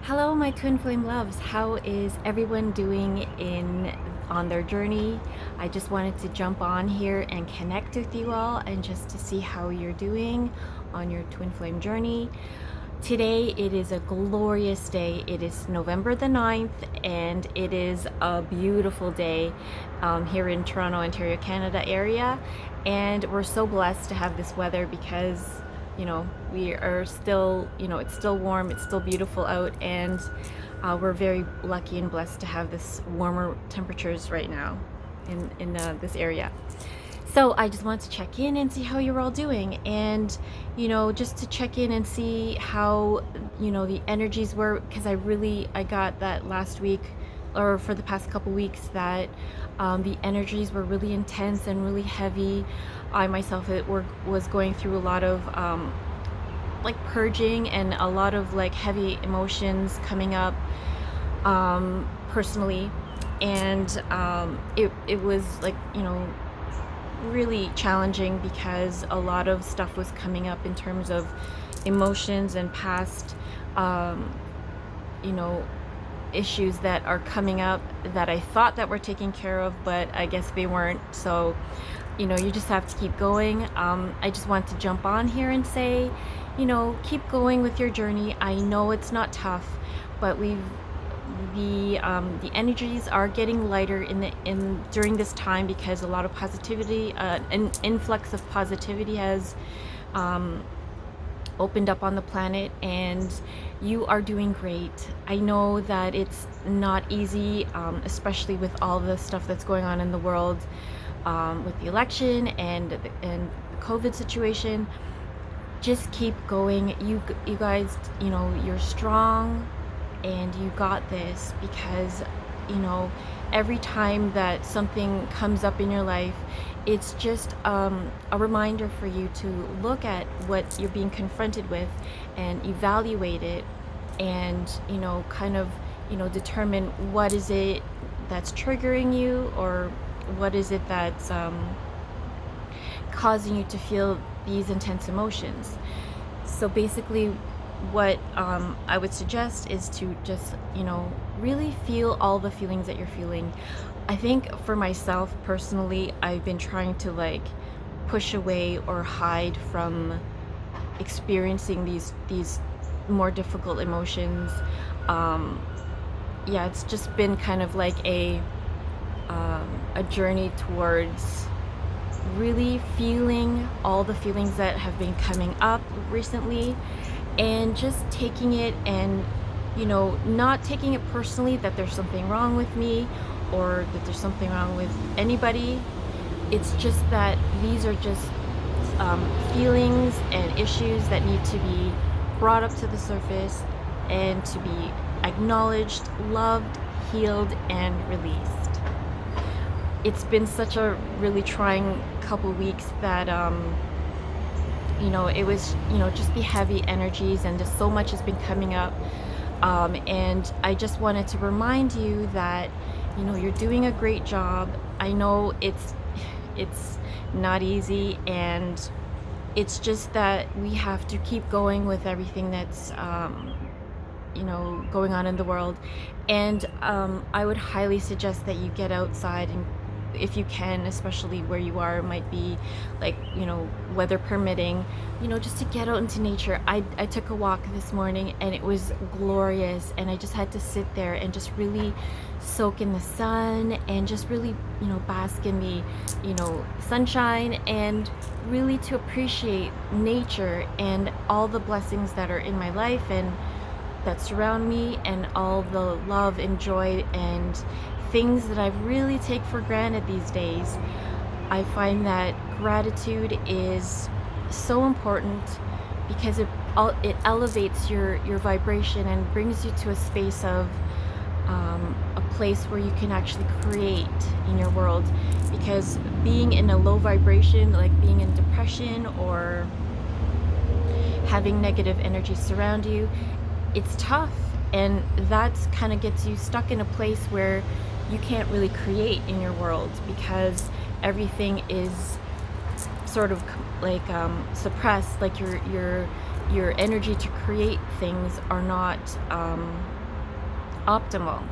Hello, my twin flame loves. How is everyone doing on their journey? I just wanted to jump on here and connect with you all and just to see how you're doing on your twin flame journey. Today it is a glorious day. It is November the 9th and it is a beautiful day here in Toronto, Ontario, Canada area. And we're so blessed to have this weather because we are still, it's still warm, it's still beautiful out, and we're very lucky and blessed to have this warmer temperatures right now in this area. So I just want to check in and see how you're all doing, and just to check in and see how the energies were, because I got that last week, or for the past couple weeks, that the energies were really intense and really heavy. I myself was going through a lot of like purging and a lot of like heavy emotions coming up personally, and it was like really challenging because a lot of stuff was coming up in terms of emotions and past issues that are coming up that I thought that were taken care of, but I guess they weren't. So you just have to keep going. I just want to jump on here and say, keep going with your journey. I know it's not tough, but the energies are getting lighter during this time, because a lot of positivity, an influx of positivity has opened up on the planet, and you are doing great. I know that it's not easy, especially with all the stuff that's going on in the world, with the election and the COVID situation. Just keep going. You guys, you're strong and you got this, because every time that something comes up in your life, it's just a reminder for you to look at what you're being confronted with and evaluate it, and kind of determine what is it that's triggering you, or what is it that's causing you to feel these intense emotions. So basically what I would suggest is to just really feel all the feelings that you're feeling. I think for myself personally, I've been trying to like push away or hide from experiencing these more difficult emotions. Yeah, it's just been kind of like a journey towards really feeling all the feelings that have been coming up recently, and just taking it, and not taking it personally that there's something wrong with me or that there's something wrong with anybody. It's just that these are just feelings and issues that need to be brought up to the surface and to be acknowledged, loved, healed, and released. It's been such a really trying couple weeks that it was just the heavy energies, and just so much has been coming up, and I just wanted to remind you that you're doing a great job. I know it's not easy, and it's just that we have to keep going with everything that's going on in the world. And I would highly suggest that you get outside, and if you can, especially where you are, might be like weather permitting, just to get out into nature. I took a walk this morning and it was glorious, and I just had to sit there and just really soak in the sun, and just really bask in the sunshine, and really to appreciate nature and all the blessings that are in my life and that surround me, and all the love and joy and things that I really take for granted these days. I find that gratitude is so important, because it elevates your vibration and brings you to a space of a place where you can actually create in your world. Because being in a low vibration, like being in depression or having negative energy surround you, it's tough, and that's kind of gets you stuck in a place where you can't really create in your world, because everything is sort of like suppressed. Like your energy to create things are not optimal.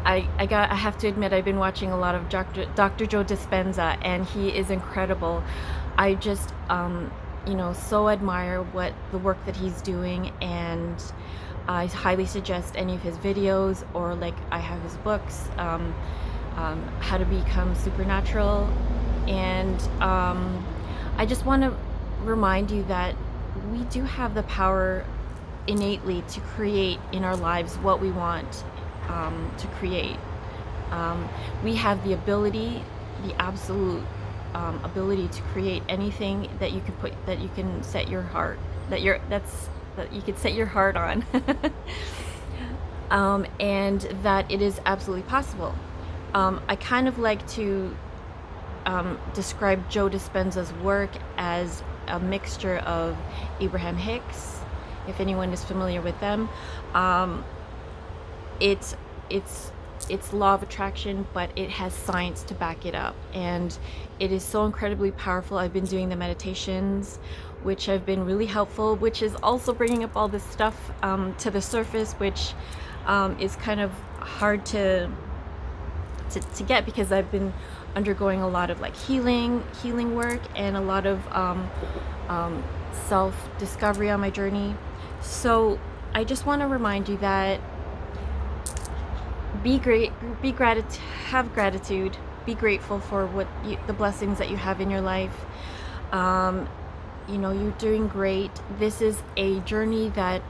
I have to admit, I've been watching a lot of Dr. Joe Dispenza, and he is incredible. I just so admire what the work that he's doing, and I highly suggest any of his videos, or like I have his books, How to Become Supernatural. And I just want to remind you that we do have the power innately to create in our lives what we want to create. We have the ability, the absolute ability to create anything that you can that you can set your heart, that you could set your heart on. And that it is absolutely possible. I kind of like to describe Joe Dispenza's work as a mixture of Abraham Hicks, if anyone is familiar with them. It's law of attraction, but it has science to back it up, and it is so incredibly powerful. I've been doing the meditations, which have been really helpful, which is also bringing up all this stuff to the surface, which is kind of hard to get, because I've been undergoing a lot of like healing work, and a lot of self-discovery on my journey. So I just want to remind you that have gratitude, be grateful for the blessings that you have in your life. You're doing great. This is a journey that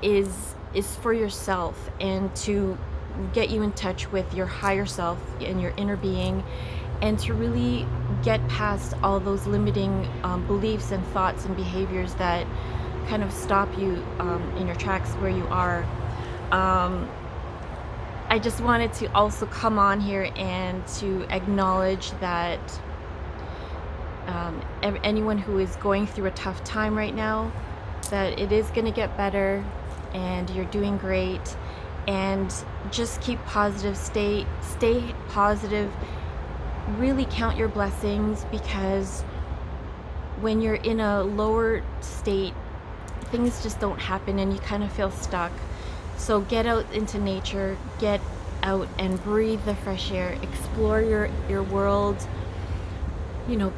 is for yourself, and to get you in touch with your higher self and your inner being, and to really get past all those limiting beliefs and thoughts and behaviors that kind of stop you in your tracks where you are. I just wanted to also come on here and to acknowledge that anyone who is going through a tough time right now, that it is going to get better, and you're doing great. And just keep positive, stay positive, really count your blessings, because when you're in a lower state, things just don't happen and you kind of feel stuck. So get out into nature, get out and breathe the fresh air, explore your world.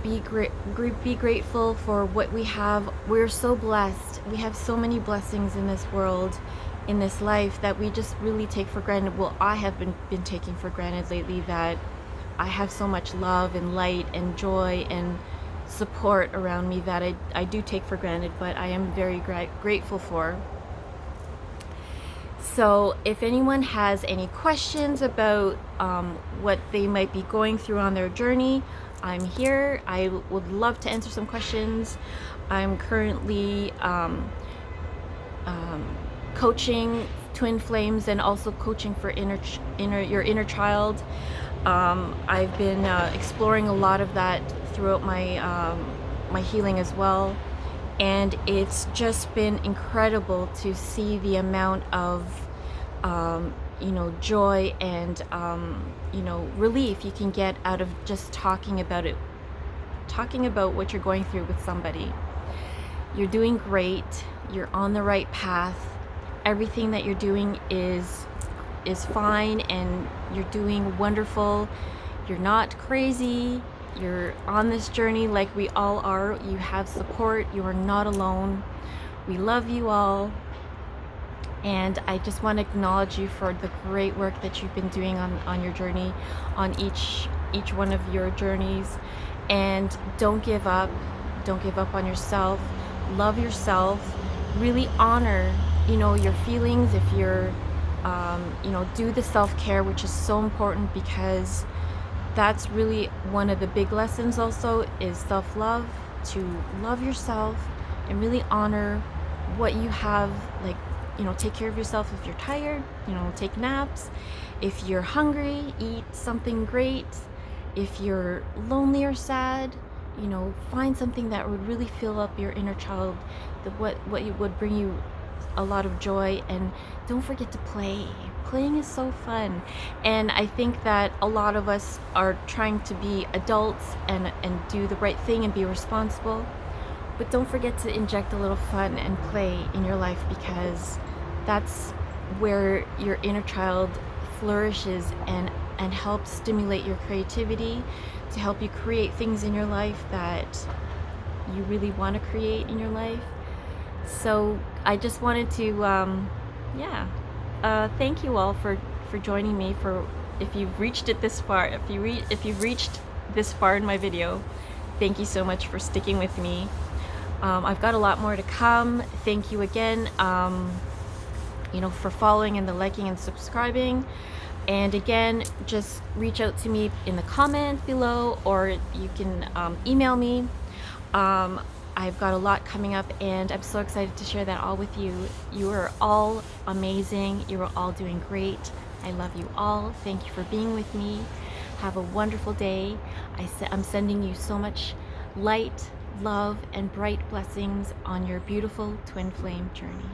Be grateful for what we have. We're so blessed. We have so many blessings in this world, in this life, that we just really take for granted. Well, I have been taking for granted lately, that I have so much love and light and joy and support around me that I do take for granted, but I am very grateful for. So if anyone has any questions about what they might be going through on their journey, I'm here. I would love to answer some questions. I'm currently coaching twin flames, and also coaching for your inner child. I've been exploring a lot of that throughout my healing as well, and it's just been incredible to see the amount of joy and relief you can get out of just talking about what you're going through with somebody. You're doing great. You're on the right path. Everything that you're doing is fine, and you're doing wonderful. You're not crazy. You're on this journey like we all are. You have support. You are not alone. We love you all. And I just want to acknowledge you for the great work that you've been doing on your journey, on each one of your journeys. And don't give up. Don't give up on yourself. Love yourself. Really honor, your feelings. If you're, do the self-care, which is so important, because that's really one of the big lessons also, is self-love, to love yourself and really honor what you have. Like, take care of yourself. If you're tired, take naps. If you're hungry, eat something great. If you're lonely or sad, find something that would really fill up your inner child, what would bring you a lot of joy. And don't forget to play. Playing is so fun. And I think that a lot of us are trying to be adults and do the right thing and be responsible. But don't forget to inject a little fun and play in your life, because that's where your inner child flourishes and helps stimulate your creativity to help you create things in your life that you really want to create in your life. So I just wanted to, yeah, thank you all for joining me. For if you've reached it this far, if you've reached this far in my video, thank you so much for sticking with me. I've got a lot more to come. Thank you again, for following and the liking and subscribing. And again, just reach out to me in the comment below, or you can email me. I've got a lot coming up, and I'm so excited to share that all with you. You are all amazing. You are all doing great. I love you all. Thank you for being with me. Have a wonderful day. I'm sending you so much light, love, and bright blessings on your beautiful twin flame journey.